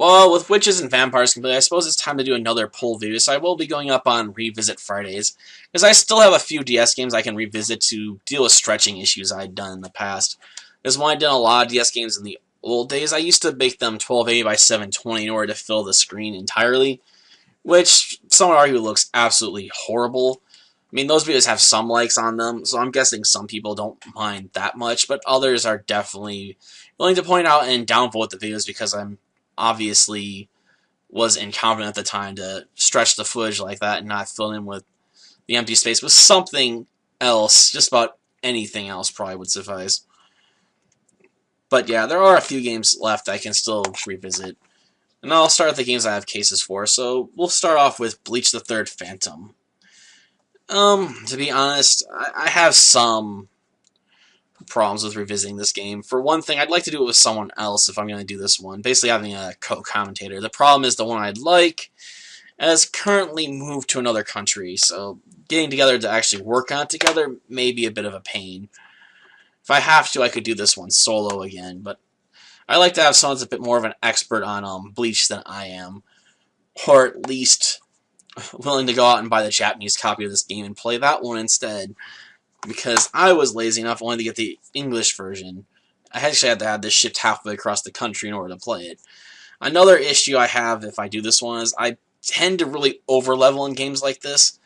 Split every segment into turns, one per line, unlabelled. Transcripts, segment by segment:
Well, with witches and vampires completely, I suppose it's time to do another poll video, so I will be going up on Revisit Fridays, because I still have a few DS games I can revisit to deal with stretching issues I'd done in the past. Because when I did a lot of DS games in the old days, I used to make them 1280 by 720 in order to fill the screen entirely, which some would argue looks absolutely horrible. I mean, those videos have some likes on them, so I'm guessing some people don't mind that much, but others are definitely willing to point out and downvote the videos because I'm obviously was incompetent at the time to stretch the footage like that and not fill in with the empty space with something else. Just about anything else probably would suffice. But yeah, there are a few games left I can still revisit. And I'll start with the games I have cases for. So we'll start off with Bleach the Third Phantom. To be honest, I have some problems with revisiting this game. For one thing, I'd like to do it with someone else if I'm going to do this one. Basically having a co-commentator. The problem is the one I'd like has currently moved to another country, so getting together to actually work on it together may be a bit of a pain. If I have to, I could do this one solo again, but I like to have someone that's a bit more of an expert on Bleach than I am, or at least willing to go out and buy the Japanese copy of this game and play that one instead. Because I was lazy enough only to get the English version. I actually had to have this shipped halfway across the country in order to play it. Another issue I have if I do this one is I tend to really over-level in games like this.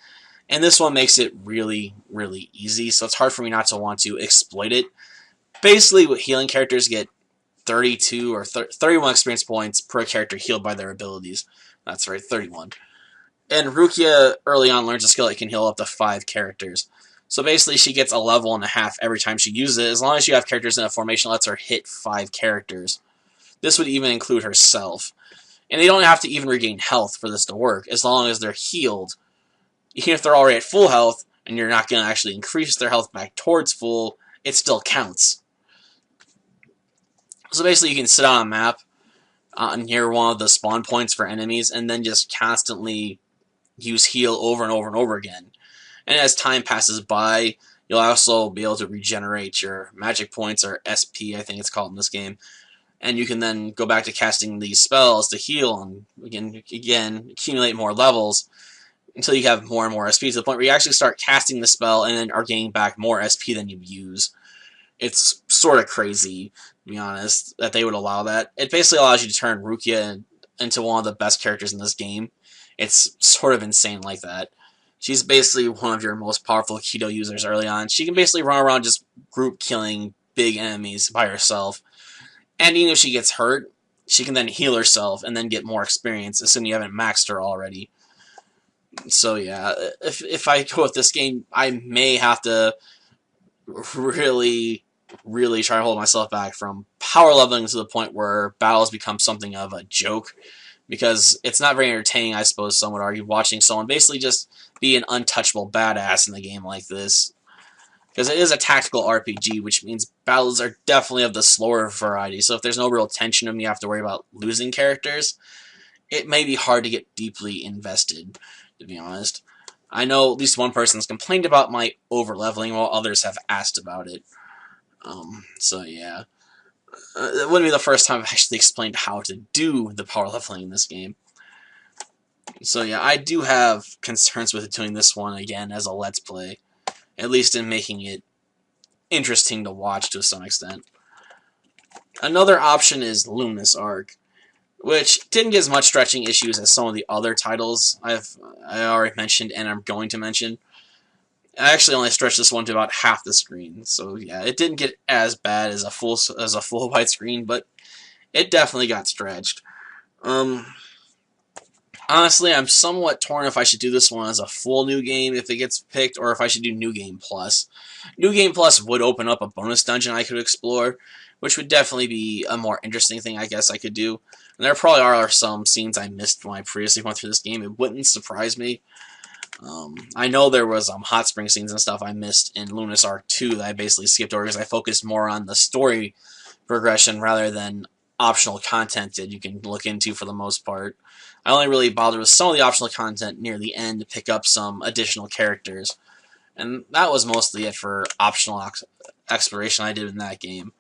And this one makes it really, really easy, so it's hard for me not to want to exploit it. Basically, with healing characters get 32 or 31 experience points per character healed by their abilities. That's right, 31. And Rukia early on learns a skill that can heal up to 5 characters. So basically, she gets a level and a half every time she uses it, as long as you have characters in a formation that lets her hit 5 characters. This would even include herself. And they don't have to even regain health for this to work, as long as they're healed. Even if they're already at full health, and you're not going to actually increase their health back towards full, it still counts. So basically, you can sit on a map near one of the spawn points for enemies, and then just constantly use heal over and over and over again. And as time passes by, you'll also be able to regenerate your magic points, or SP, I think it's called in this game. And you can then go back to casting these spells to heal and again accumulate more levels until you have more and more SP to the point where you actually start casting the spell and then are gaining back more SP than you use. It's sort of crazy, to be honest, that they would allow that. It basically allows you to turn Rukia into one of the best characters in this game. It's sort of insane like that. She's basically one of your most powerful Keto users early on. She can basically run around just group killing big enemies by herself. And even if she gets hurt, she can then heal herself and then get more experience, assuming you haven't maxed her already. So yeah, if I go with this game, I may have to really try to hold myself back from power leveling to the point where battles become something of a joke. Because it's not very entertaining, I suppose some would argue, watching someone basically just be an untouchable badass in a game like this. Because it is a tactical RPG, which means battles are definitely of the slower variety. So if there's no real tension and you have to worry about losing characters, it may be hard to get deeply invested, to be honest. I know at least one person's complained about my over-leveling, while others have asked about it. So yeah. It wouldn't be the first time I've actually explained how to do the power leveling in this game. So yeah, I do have concerns with doing this one again as a Let's Play. At least in making it interesting to watch to some extent. Another option is Luminous Arc, which didn't get as much stretching issues as some of the other titles I already mentioned and I'm going to mention. I actually only stretched this one to about half the screen, so yeah, it didn't get as bad as a full widescreen, but it definitely got stretched. Honestly, I'm somewhat torn if I should do this one as a full new game if it gets picked, or if I should do New Game Plus. New Game Plus would open up a bonus dungeon I could explore, which would definitely be a more interesting thing I guess I could do. And there probably are some scenes I missed when I previously went through this game. It wouldn't surprise me. I know there was hot spring scenes and stuff I missed in Luminous Arc 2 that I basically skipped over because I focused more on the story progression rather than optional content that you can look into for the most part. I only really bothered with some of the optional content near the end to pick up some additional characters. And that was mostly it for optional exploration I did in that game.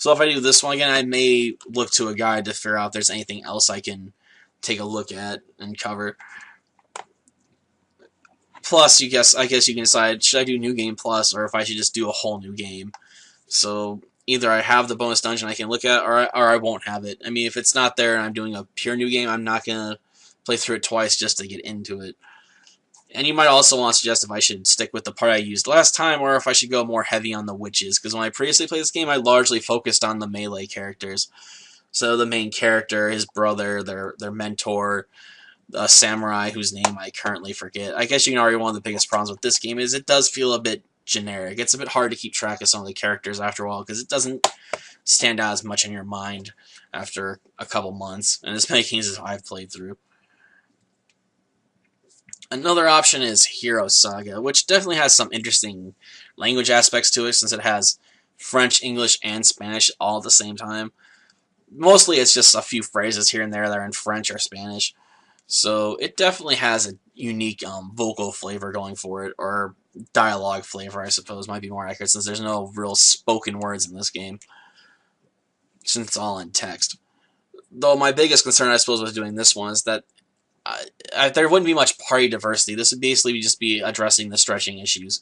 So if I do this one again, I may look to a guide to figure out if there's anything else I can take a look at and cover. Plus, I guess you can decide, should I do New Game Plus, or if I should just do a whole new game. So either I have the bonus dungeon I can look at, or I won't have it. I mean, if it's not there and I'm doing a pure new game, I'm not going to play through it twice just to get into it. And you might also want to suggest if I should stick with the part I used last time, or if I should go more heavy on the witches, because when I previously played this game, I largely focused on the melee characters. So the main character, his brother, their mentor, a samurai whose name I currently forget. I guess you can argue one of the biggest problems with this game is it does feel a bit generic. It's a bit hard to keep track of some of the characters after a while, because it doesn't stand out as much in your mind after a couple months, and as many games as I've played through. Another option is Hero Saga, which definitely has some interesting language aspects to it, since it has French, English, and Spanish all at the same time. Mostly it's just a few phrases here and there that are in French or Spanish. So it definitely has a unique vocal flavor going for it, or dialogue flavor, I suppose, might be more accurate, since there's no real spoken words in this game, since it's all in text. Though my biggest concern, I suppose, with doing this one is that there wouldn't be much party diversity. This would basically just be addressing the stretching issues.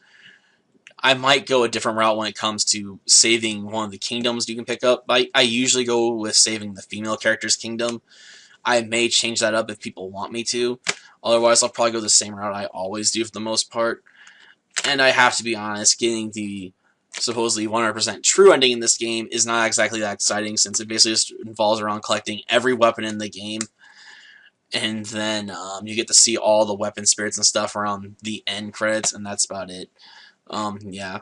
I might go a different route when it comes to saving one of the kingdoms you can pick up. I usually go with saving the female character's kingdom. I may change that up if people want me to. Otherwise, I'll probably go the same route I always do for the most part. And I have to be honest, getting the supposedly 100% true ending in this game is not exactly that exciting, since it basically just involves around collecting every weapon in the game. And then you get to see all the weapon spirits and stuff around the end credits, and that's about it. Yeah.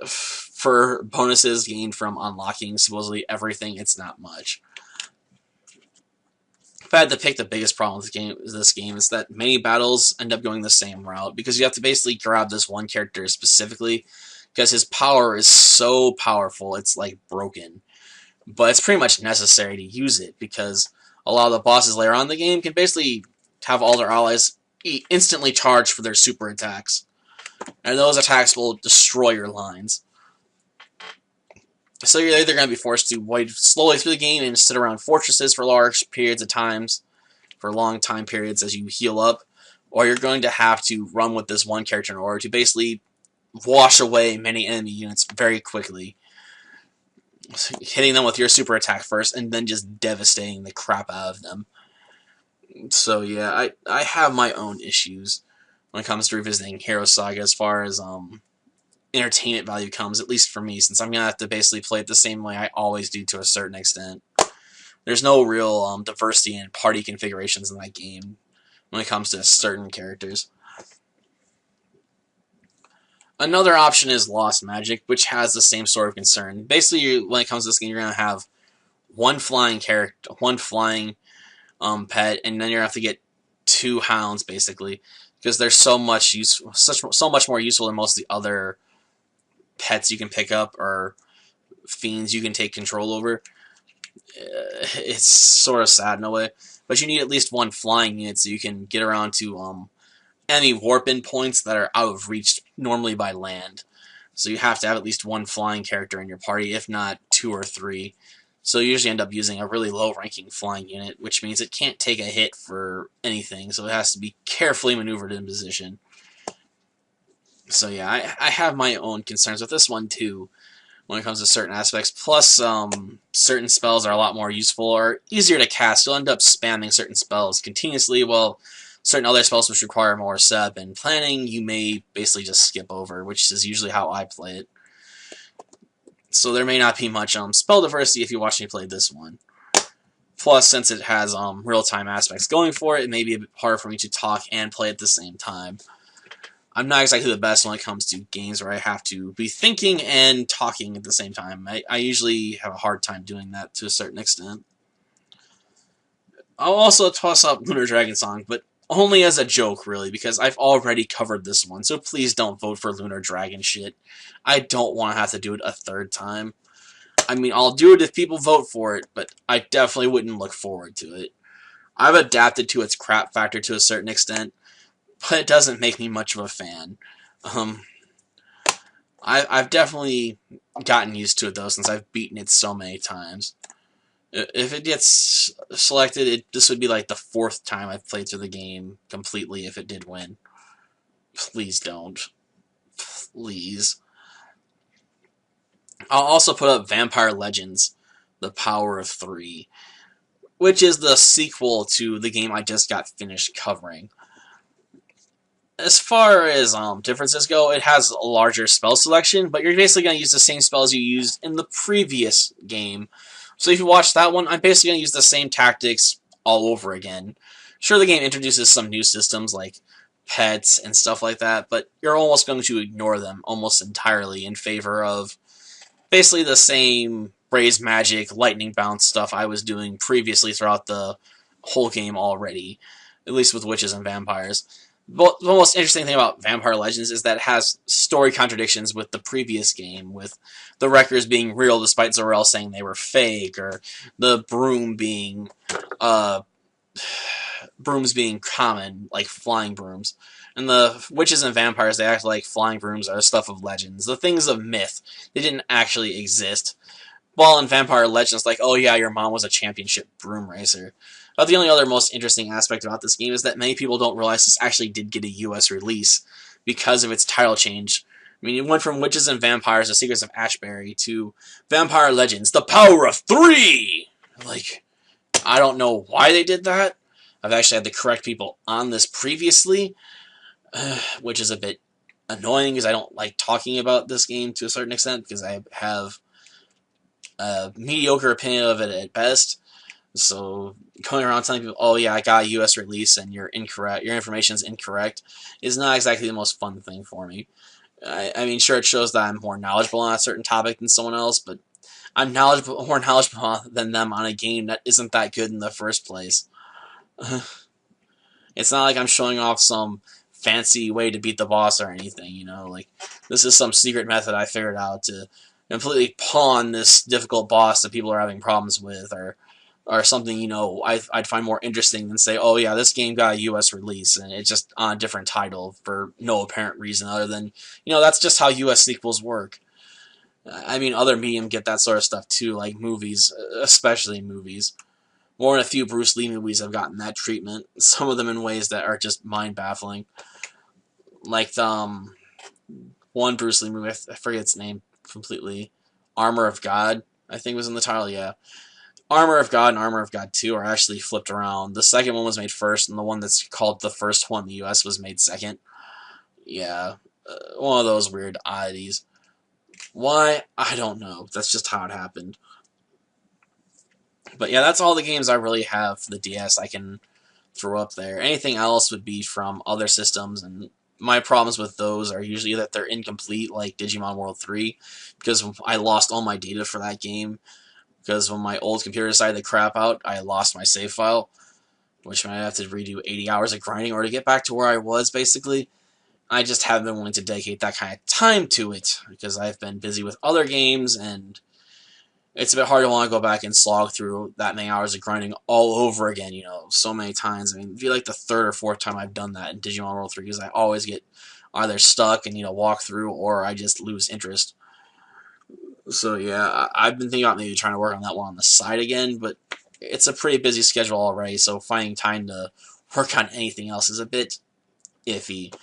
For bonuses gained from unlocking supposedly everything, it's not much. If I had to pick the biggest problem with this game is that many battles end up going the same route, because you have to basically grab this one character specifically, because his power is so powerful, it's like broken. But it's pretty much necessary to use it, because a lot of the bosses later on in the game can basically have all their allies instantly charge for their super attacks. And those attacks will destroy your lines. So you're either going to be forced to wade slowly through the game and sit around fortresses for large periods of times, for long time periods as you heal up, or you're going to have to run with this one character in order to basically wash away many enemy units very quickly, hitting them with your super attack first, and then just devastating the crap out of them. So yeah, I have my own issues when it comes to revisiting Hero Saga as far as entertainment value comes, at least for me, since I'm going to have to basically play it the same way I always do to a certain extent. There's no real diversity in party configurations in that game when it comes to certain characters. Another option is Lost Magic, which has the same sort of concern. Basically, when it comes to this game, you're going to have one flying character, one flying pet, and then you're going to have to get 2 hounds, basically, because they're so much more useful than most of the other pets you can pick up or fiends you can take control over. It's sort of sad in a way, but you need at least one flying unit so you can get around to enemy warp-in points that are out of reach normally by land. So you have to have at least one flying character in your party, if not 2 or 3. So you usually end up using a really low-ranking flying unit, which means it can't take a hit for anything, so it has to be carefully maneuvered in position. So yeah, I have my own concerns with this one too, when it comes to certain aspects. Plus, certain spells are a lot more useful or easier to cast. You'll end up spamming certain spells continuously, while certain other spells which require more setup and planning, you may basically just skip over, which is usually how I play it. So there may not be much spell diversity if you watch me play this one. Plus, since it has real-time aspects going for it, it may be a bit harder for me to talk and play at the same time. I'm not exactly the best when it comes to games where I have to be thinking and talking at the same time. I usually have a hard time doing that to a certain extent. I'll also toss up Lunar Dragon Song, but only as a joke, really, because I've already covered this one, so please don't vote for Lunar Dragon shit. I don't want to have to do it a third time. I mean, I'll do it if people vote for it, but I definitely wouldn't look forward to it. I've adapted to its crap factor to a certain extent, but it doesn't make me much of a fan. I've definitely gotten used to it though, since I've beaten it so many times. If it gets selected, this would be like the 4th time I've played through the game completely if it did win. Please don't. Please. I'll also put up Vampire Legends, The Power of Three, which is the sequel to the game I just got finished covering. As far as differences go, it has a larger spell selection, but you're basically going to use the same spells you used in the previous game. So if you watch that one, I'm basically going to use the same tactics all over again. Sure, the game introduces some new systems like pets and stuff like that, but you're almost going to ignore them almost entirely in favor of basically the same Raise Magic, Lightning Bounce stuff I was doing previously throughout the whole game already, at least with witches and vampires. But the most interesting thing about Vampire Legends is that it has story contradictions with the previous game, with the Wreckers being real despite Zor-El saying they were fake, or the uh, brooms being common, like flying brooms. And the witches and vampires, they act like flying brooms are stuff of legends, the things of myth. They didn't actually exist. Well, in Vampire Legends, like, oh yeah, your mom was a championship broom racer. But the only other most interesting aspect about this game is that many people don't realize this actually did get a US release because of its title change. I mean, it went from Witches and Vampires, The Secrets of Ashbury, to Vampire Legends, The Power of Three! Like, I don't know why they did that. I've actually had to correct people on this previously, which is a bit annoying because I don't like talking about this game to a certain extent because I have a mediocre opinion of it at best. So going around telling people, oh yeah, I got a US release and you're incorrect, your information's incorrect, is not exactly the most fun thing for me. I mean, sure, it shows that I'm more knowledgeable on a certain topic than someone else, but I'm more knowledgeable than them on a game that isn't that good in the first place. It's not like I'm showing off some fancy way to beat the boss or anything, you know? Like, this is some secret method I figured out to completely pawn this difficult boss that people are having problems with, or something, you know, I'd find more interesting than say, oh yeah, this game got a US release, and it's just on a different title for no apparent reason other than, you know, that's just how US sequels work. I mean, other medium get that sort of stuff too, like movies, especially movies. More than a few Bruce Lee movies have gotten that treatment. Some of them in ways that are just mind-baffling. Like the one Bruce Lee movie, I forget its name completely. Armor of God, I think was in the title, yeah. Armor of God and Armor of God 2 are actually flipped around. The second one was made first, and the one that's called the first one in the US was made second. Yeah, one of those weird oddities. Why? I don't know. That's just how it happened. But yeah, that's all the games I really have for the DS I can throw up there. Anything else would be from other systems, and my problems with those are usually that they're incomplete, like Digimon World 3, because I lost all my data for that game, because when my old computer decided to crap out, I lost my save file, which meant I'd have to redo 80 hours of grinding or to get back to where I was, basically. I just haven't been willing to dedicate that kind of time to it, because I've been busy with other games, and it's a bit hard to want to go back and slog through that many hours of grinding all over again, you know, so many times. I mean, it'd be like the 3rd or 4th time I've done that in Digimon World 3, because I always get either stuck and need to walk through, or I just lose interest. So yeah, I've been thinking about maybe trying to work on that one on the side again, but it's a pretty busy schedule already, so finding time to work on anything else is a bit iffy.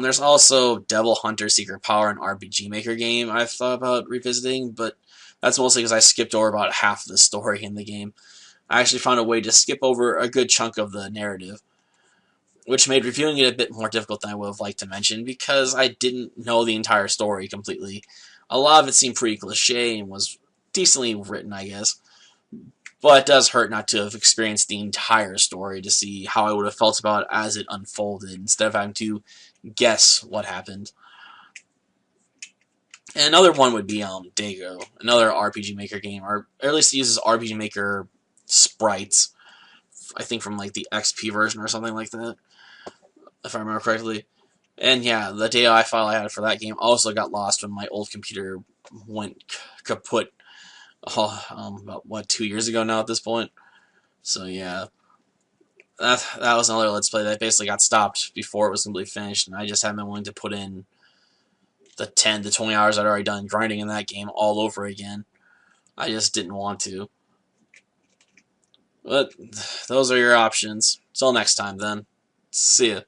There's also Devil Hunter Secret Power, an RPG Maker game I've thought about revisiting, but that's mostly because I skipped over about half of the story in the game. I actually found a way to skip over a good chunk of the narrative, which made reviewing it a bit more difficult than I would have liked to mention, because I didn't know the entire story completely. A lot of it seemed pretty cliche and was decently written, I guess. But it does hurt not to have experienced the entire story to see how I would have felt about it as it unfolded, instead of having to guess what happened. And another one would be Dago, another RPG Maker game, or at least it uses RPG Maker sprites. I think from like the XP version or something like that, if I remember correctly. And yeah, the DAI file I had for that game also got lost when my old computer went kaput. About what, 2 years ago now at this point. So yeah, that was another Let's Play that basically got stopped before it was completely finished, and I just haven't been willing to put in the 10 to 20 hours I'd already done grinding in that game all over again. I just didn't want to. But those are your options. Till next time, then. See ya.